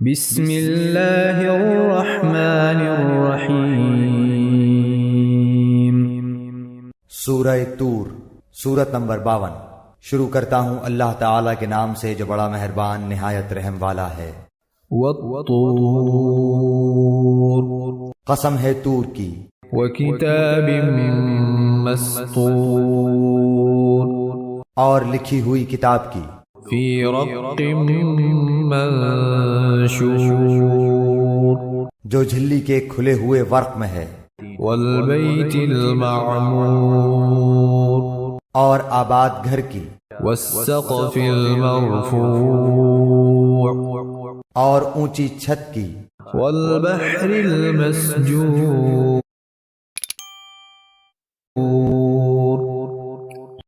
بسم اللہ الرحمن الرحیم۔ سورہ طور، سورت نمبر 52۔ شروع کرتا ہوں اللہ تعالیٰ کے نام سے جو بڑا مہربان نہایت رحم والا ہے۔ والطور، قسم ہے طور کی، وکتاب مسطور، اور لکھی ہوئی کتاب کی، فی رق منشور، جو جھلی کے کھلے ہوئے ورق میں ہے، والبیت المعمور، اور آباد گھر کی، والسقف المرفوع، اور اونچی چھت کی، والبحر المسجور،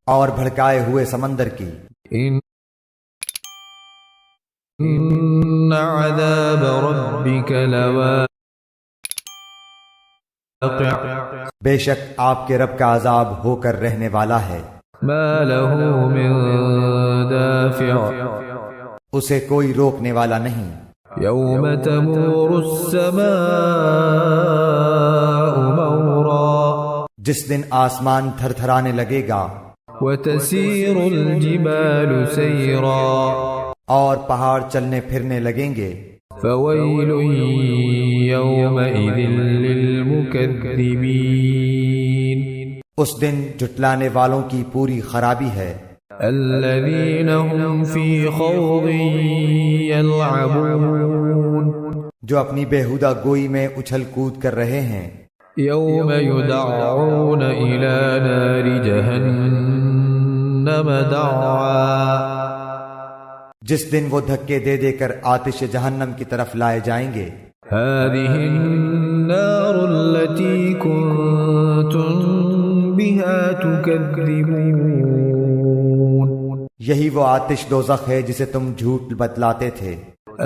اور بھڑکائے ہوئے سمندر کی۔ ان عذاب ربک لواقع، بے شک آپ کے رب کا عذاب ہو کر رہنے والا ہے، ما له من دافع، اسے کوئی روکنے والا نہیں۔ یوم تمور السماء مورا، جس دن آسمان تھر تھرانے لگے گا، وتسیر الجبال سیرا، اور پہاڑ چلنے پھرنے لگیں گے۔ فویل یومئذ للمکذبین، اس دن جھٹلانے والوں کی پوری خرابی ہے۔ الذین هم فی خوض یلعبون، جو اپنی بیہودہ گوئی میں اچھل کود کر رہے ہیں۔ یوم یدعون الی نار جہنم دعا، جس دن وہ دھکے دے دے کر آتش جہنم کی طرف لائے جائیں گے۔ هذه النار التي كنتم بها تكذبون، یہی وہ آتش دوزخ ہے جسے تم جھوٹ بتلاتے تھے۔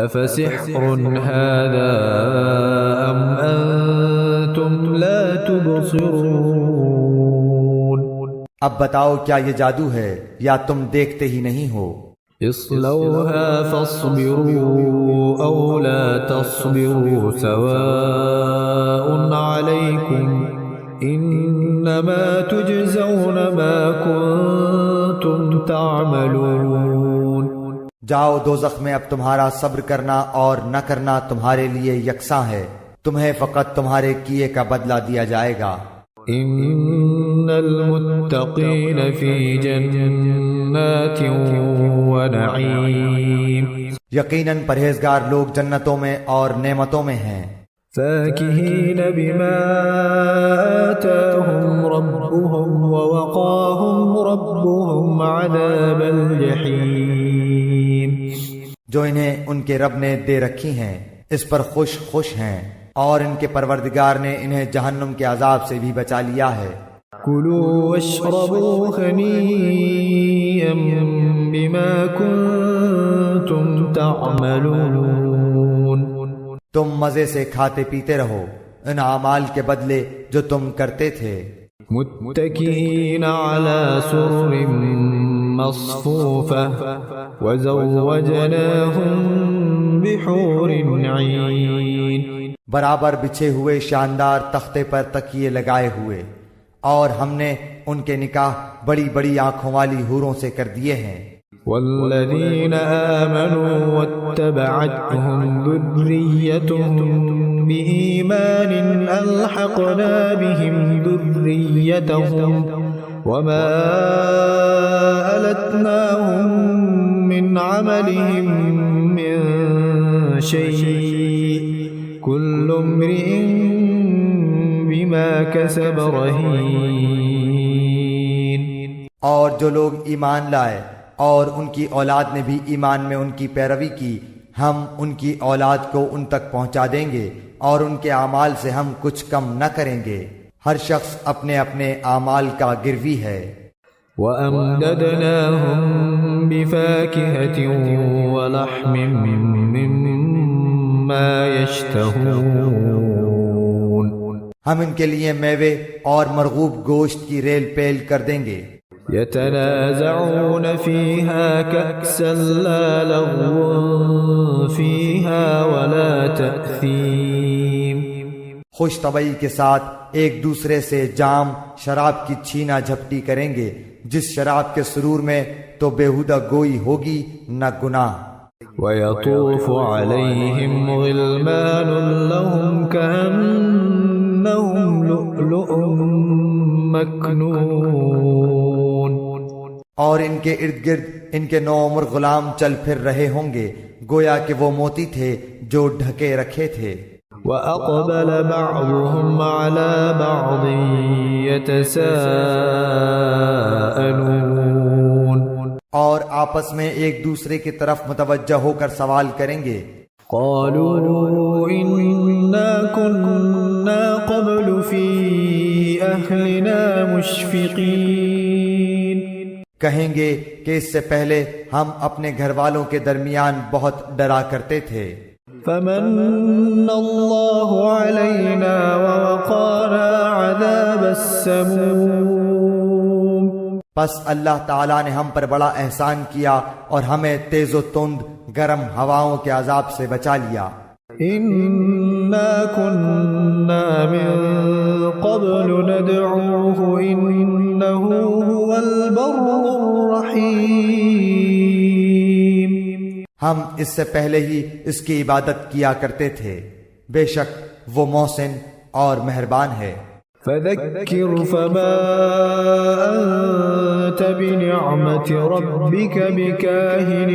افسحر هذا ام انتم لا تبصرون، اب بتاؤ کیا یہ جادو ہے یا تم دیکھتے ہی نہیں ہو؟ اصلوها فاصبروا او لا تصبروا سواء عليكم انما تجزون ما كنتم تعملون، جاؤ دوزخ میں، اب تمہارا صبر کرنا اور نہ کرنا تمہارے لیے یکساں ہے، تمہیں فقط تمہارے کیے کا بدلہ دیا جائے گا۔ ان المتقین فی جنات ونعیم، یقیناً پرہیزگار لوگ جنتوں میں اور نعمتوں میں ہیں۔ فاکہین بما آتاہم ربهم ووقاہم ربهم عذاب الجحیم، جو انہیں ان کے رب نے دے رکھی ہیں اس پر خوش خوش ہیں، اور ان کے پروردگار نے انہیں جہنم کے عذاب سے بھی بچا لیا ہے۔ کلوا واشربوا ہنیئا بما کنتم تعملون، تم مزے سے کھاتے پیتے رہو ان اعمال کے بدلے جو تم کرتے تھے۔ متکئین علی سرر مصفوفہ وزوجناہم بحور عین، برابر بچھے ہوئے شاندار تختے پر تکیے لگائے ہوئے، اور ہم نے ان کے نکاح بڑی بڑی آنکھوں والی حوروں سے کر دیے ہیں۔ والذین آمنوا واتبعتهم ذریتهم بإیمان الحقنا بهم ذریتهم وما ألتناهم من عملهم من شيء كل امرئ بما كسب رهين، اور جو لوگ ایمان لائے اور ان کی اولاد نے بھی ایمان میں ان کی پیروی کی، ہم ان کی اولاد کو ان تک پہنچا دیں گے اور ان کے اعمال سے ہم کچھ کم نہ کریں گے، ہر شخص اپنے اپنے اعمال کا گروی ہے۔ وَأَمْدَدْنَاهُمْ بِفَاكِهَةٍ وَلَحْمٍ مِّمَّا يَشْتَهُونَ، ہم ان کے لیے میوے اور مرغوب گوشت کی ریل پیل کر دیں گے۔ يتنازعون فيها كأسا لا لغو فيها ولا تأثيم خوش طبعی کے ساتھ ایک دوسرے سے جام شراب کی چھینا جھپٹی کریں گے، جس شراب کے سرور میں تو بےہودہ گوئی ہوگی نہ گناہ۔ ويطوف عليهم غلمان لهم كأنهم لؤلؤ مكنون، اور ان کے ارد گرد ان کے نوعمر غلام چل پھر رہے ہوں گے گویا کہ وہ موتی تھے جو ڈھکے رکھے تھے۔ وأقبل بعضهم على بعض يتساءلون، اور آپس میں ایک دوسرے کی طرف متوجہ ہو کر سوال کریں گے۔ قالوا إنا كنا قبل في أهلنا مشفقين، کہیں گے کہ اس سے پہلے ہم اپنے گھر والوں کے درمیان بہت ڈرا کرتے تھے۔ فمن الله علينا ووقانا عذاب السموم، پس اللہ تعالیٰ نے ہم پر بڑا احسان کیا اور ہمیں تیز و تند گرم ہواؤں کے عذاب سے بچا لیا۔ إنا كنا من قبل ندعوه إنه هو البر الرحيم، ہم اس سے پہلے ہی اس کی عبادت کیا کرتے تھے، بے شک وہ محسن اور مہربان ہے۔ فذكر فما أنت بنعمة ربك بكاهن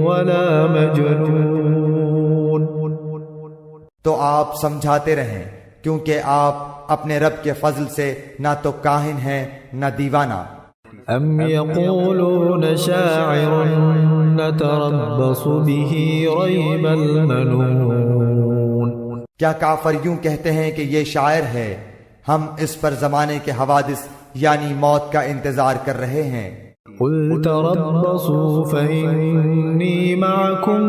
ولا مجنون، تو آپ سمجھاتے رہیں کیونکہ آپ اپنے رب کے فضل سے نہ تو کاہن ہیں نہ دیوانہ۔ أم يقولون شاعر نتربص به ريب المنون، کیا کافر یوں کہتے ہیں کہ یہ شاعر ہے، ہم اس پر زمانے کے حوادث یعنی موت کا انتظار کر رہے ہیں۔ قل تربصوا فإني معكم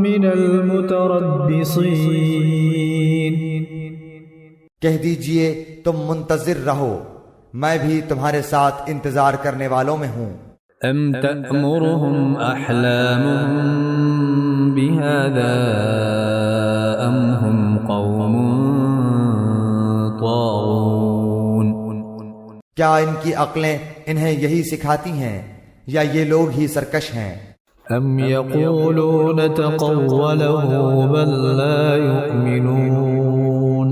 من المتربصين، کہہ دیجئے تم منتظر رہو، میں بھی تمہارے ساتھ انتظار کرنے والوں میں ہوں۔ أم تأمرهم أحلامهم بهذا أم هم قوم طاغون، کیا ان کی عقلیں انہیں یہی سکھاتی ہیں یا یہ لوگ ہی سرکش ہیں؟ أم يقولون تقوله بل لا يؤمنون،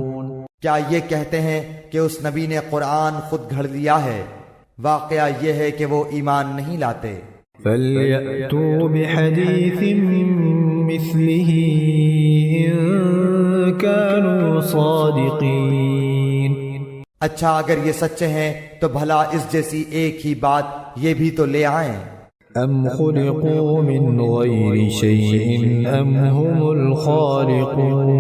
کیا یہ کہتے ہیں کہ اس نبی نے قرآن خود گھڑ لیا ہے؟ واقعہ یہ ہے کہ وہ ایمان نہیں لاتے۔ فَلْيَأْتُوا بِحَدِيثٍ مِثْلِهِ إِن كَانُوا صَادِقِينَ، اچھا اگر یہ سچے ہیں تو بھلا اس جیسی ایک ہی بات یہ بھی تو لے آئیں۔ أَمْ خُلِقُوا مِنْ غَيْرِ شَيْءٍ أَمْ هُمُ الْخَالِقُونَ،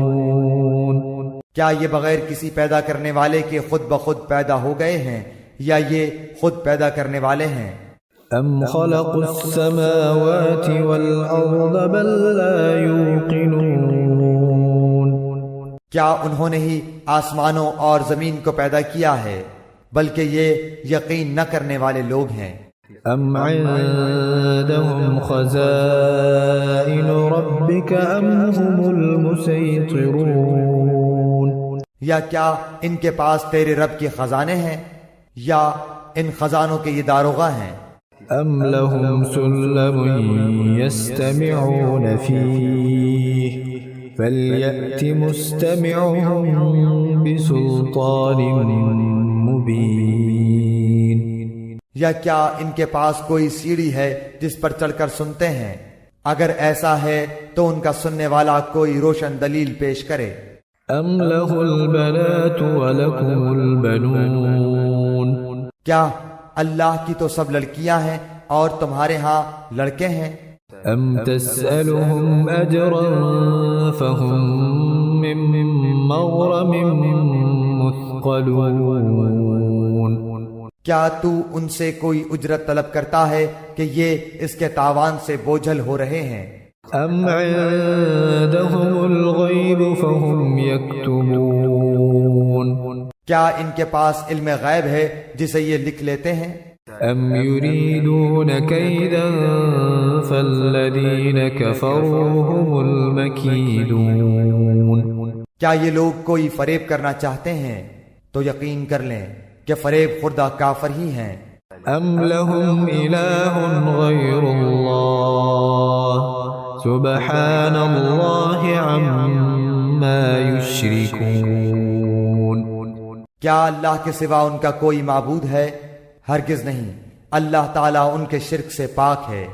کیا یہ بغیر کسی پیدا کرنے والے کے خود بخود پیدا ہو گئے ہیں یا یہ خود پیدا کرنے والے ہیں؟ أَمْ خَلَقُوا السَّمَاوَاتِ وَالْأَرْضَ بَل لَّا يُوقِنُونَ، کیا انہوں نے ہی آسمانوں اور زمین کو پیدا کیا ہے بلکہ یہ یقین نہ کرنے والے لوگ ہیں۔ أَمْ عِندَهُمْ خَزَائِنُ رَبِّكَ أَمْ هُمُ الْمُسَيْطِرُونَ، یا کیا ان کے پاس تیرے رب کے خزانے ہیں یا ان خزانوں کے یہ داروغہ ہیں؟ أَمْ لَهُمْ سُلَّمٌ يَسْتَمِعُونَ فِيهِ فَلْيَأْتِ مُسْتَمِعُهُم بِسُلْطَانٍ مُبِينٍ، یا کیا ان کے پاس کوئی سیڑھی ہے جس پر چڑھ کر سنتے ہیں؟ اگر ایسا ہے تو ان کا سننے والا کوئی روشن دلیل پیش کرے۔ أَمْ لَهُ الْبَنَاتُ وَلَكُمُ الْبَنُونَ، کیا اللہ کی تو سب لڑکیاں ہیں اور تمہارے ہاں لڑکے ہیں؟ أَمْ تَسْأَلُهُمْ أَجْرًا فَهُمْ مِنْ مَغْرَمٍ مُثْقَلُونَ، کیا تو ان سے کوئی اجرت طلب کرتا ہے کہ یہ اس کے تاوان سے بوجھل ہو رہے ہیں؟ أَمْ عِندَهُمُ الْغَيْبُ فَهُمْ يَكْتُبُونَ، کیا ان کے پاس علم غیب ہے جسے یہ لکھ لیتے ہیں؟ أم يريدون كيدا فالذين كفروا هم المكيدون کیا یہ لوگ کوئی فریب کرنا چاہتے ہیں تو یقین کر لیں کہ فریب خوردہ کافر ہی ہیں۔ أم لهم إله غير الله سبحان الله عما يشركون کیا اللہ کے سوا ان کا کوئی معبود ہے؟ ہرگز نہیں، اللہ تعالیٰ ان کے شرک سے پاک ہے۔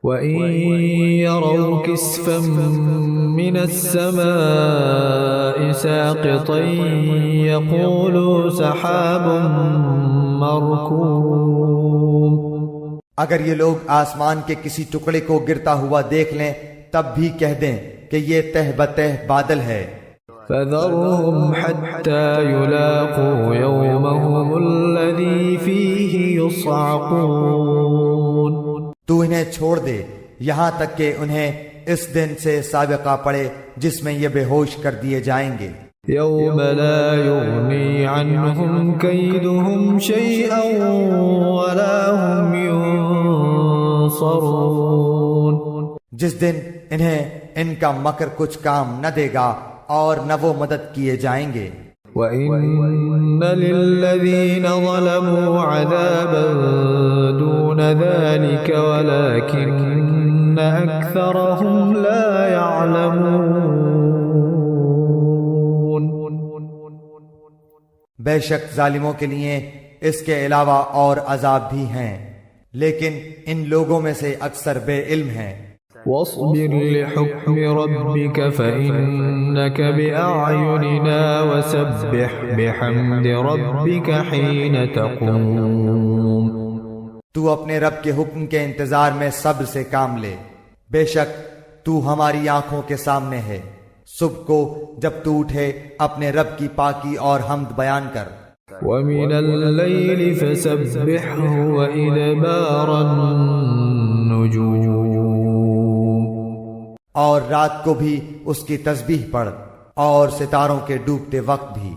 وَإِن يَرَوْا كِسْفًا مِّنَ السَّمَاءِ سَاقِطًا يَقُولُوا سَحَابٌ مَّرْكُومٌ اگر یہ لوگ آسمان کے کسی ٹکڑے کو گرتا ہوا دیکھ لیں تب بھی کہہ دیں کہ یہ تہ بتہ بادل ہے۔ فَذَرْهُمْ حَتَّى يُلَاقُوا يَوْمَهُمُ الَّذِي فِيهِ يُصْعَقُونَ تو انہیں چھوڑ دے یہاں تک کہ انہیں اس دن سے سابقہ پڑے جس میں یہ بے ہوش کر دیے جائیں گے۔ يَوْمَ لَا يُغْنِي عَنْهُمْ كَيْدُهُمْ شَيْئًا وَلَا هُمْ يُنصَرُونَ جس دن انہیں ان کا مکر کچھ کام نہ دے گا اور نہ وہ مدد کیے جائیں گے۔ وَإِنَّ لِلَّذِينَ ظَلَمُوا عَذَابًا دُونَ ذَلِكَ وَلَكِنَّ أَكْثَرَهُمْ لَا يَعْلَمُونَ بے شک ظالموں کے لیے اس کے علاوہ اور عذاب بھی ہیں، لیکن ان لوگوں میں سے اکثر بے علم ہیں۔ واصبر لحكم ربك فإنك بأعيننا وسبح بحمد ربك حين تقوم تو اپنے رب کے حکم کے انتظار میں صبر سے کام لے، بے شک تو ہماری آنکھوں کے سامنے ہے۔ صبح کو جب تو اٹھے اپنے رب کی پاکی اور حمد بیان کر۔ ومن الليل فسبحه وإدبار النجوم اور رات کو بھی اس کی تسبیح پڑھ اور ستاروں کے ڈوبتے وقت بھی۔